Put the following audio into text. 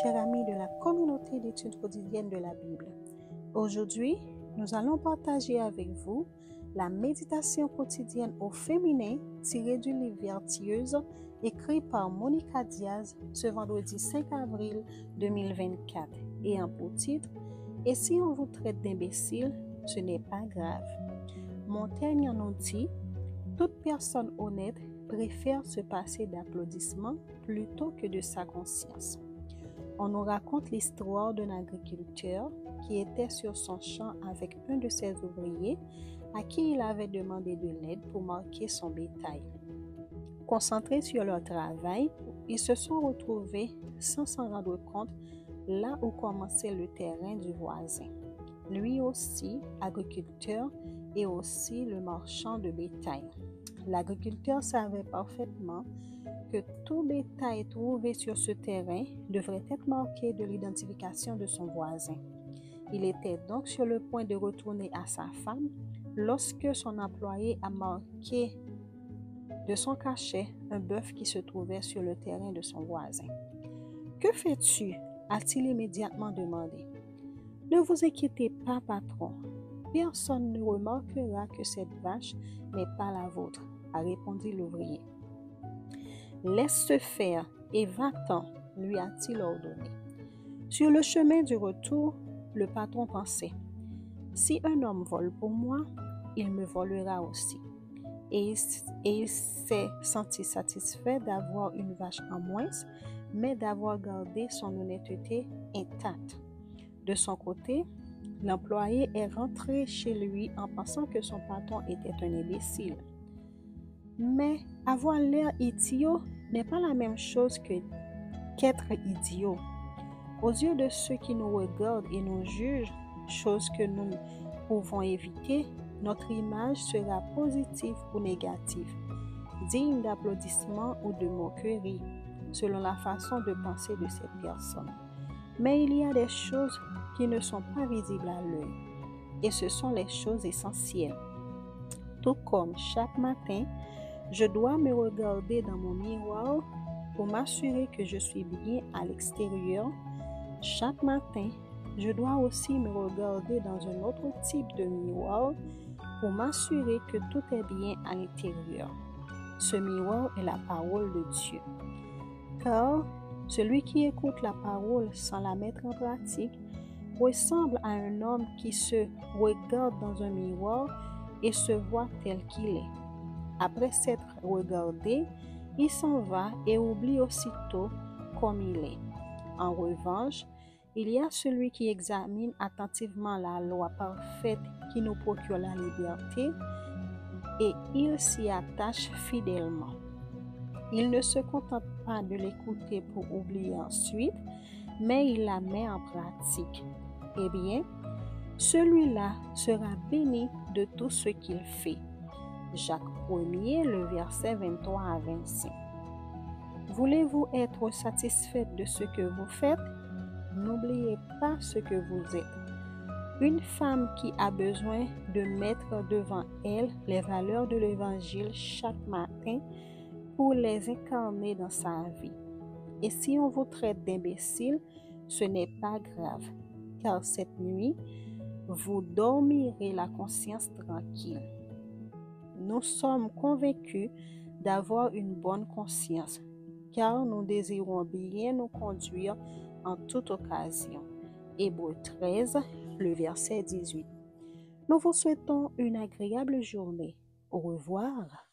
chers amis de la communauté d'études quotidiennes de la Bible. Aujourd'hui, nous allons partager avec vous la méditation quotidienne au féminin tirée du livre Vertueuse écrit par Monica Diaz ce vendredi 5 avril 2024 et en pour titre « Et si on vous traite d'imbécile, ce n'est pas grave ». Montaigne en dit « Toute personne honnête préfère se passer d'applaudissements plutôt que de sa conscience ». On nous raconte l'histoire d'un agriculteur qui était sur son champ avec un de ses ouvriers à qui il avait demandé de l'aide pour marquer son bétail. Concentrés sur leur travail, ils se sont retrouvés sans s'en rendre compte là où commençait le terrain du voisin. Lui aussi, agriculteur, et aussi le marchand de bétail. L'agriculteur savait parfaitement que tout bétail trouvé sur ce terrain devrait être marqué de l'identification de son voisin. Il était donc sur le point de retourner à sa femme lorsque son employé a marqué de son cachet un bœuf qui se trouvait sur le terrain de son voisin. « Que fais-tu » a-t-il immédiatement demandé. « Ne vous inquiétez pas, patron. Personne ne remarquera que cette vache n'est pas la vôtre, » a répondu l'ouvrier. « Laisse-se faire et va-t'en, » lui a-t-il ordonné. Sur le chemin du retour, le patron pensait « Si un homme vole pour moi, il me volera aussi. » Et il s'est senti satisfait d'avoir une vache en moins, mais d'avoir gardé son honnêteté intacte. De son côté, l'employé est rentré chez lui en pensant que son patron était un imbécile. Mais avoir l'air idiot n'est pas la même chose qu'être idiot. Aux yeux de ceux qui nous regardent et nous jugent, chose que nous pouvons éviter, notre image sera positive ou négative, digne d'applaudissements ou de moquerie, selon la façon de penser de cette personne. Mais il y a des choses qui ne sont pas visibles à l'œil, et ce sont les choses essentielles. Tout comme chaque matin, je dois me regarder dans mon miroir pour m'assurer que je suis bien à l'extérieur. Chaque matin, je dois aussi me regarder dans un autre type de miroir pour m'assurer que tout est bien à l'intérieur. Ce miroir est la parole de Dieu. Car celui qui écoute la parole sans la mettre en pratique ressemble à un homme qui se regarde dans un miroir et se voit tel qu'il est. Après s'être regardé, il s'en va et oublie aussitôt comme il est. En revanche, il y a celui qui examine attentivement la loi parfaite qui nous procure la liberté et il s'y attache fidèlement. Il ne se contente pas de l'écouter pour oublier ensuite, mais il la met en pratique. Eh bien, celui-là sera béni de tout ce qu'il fait. Jacques 1er, le verset 23 à 25. Voulez-vous être satisfait de ce que vous faites? N'oubliez pas ce que vous êtes. Une femme qui a besoin de mettre devant elle les valeurs de l'Évangile chaque matin pour les incarner dans sa vie. Et si on vous traite d'imbécile, ce n'est pas grave, car cette nuit, vous dormirez la conscience tranquille. Nous sommes convaincus d'avoir une bonne conscience, car nous désirons bien nous conduire en toute occasion. Hébreux 13, le verset 18. Nous vous souhaitons une agréable journée. Au revoir.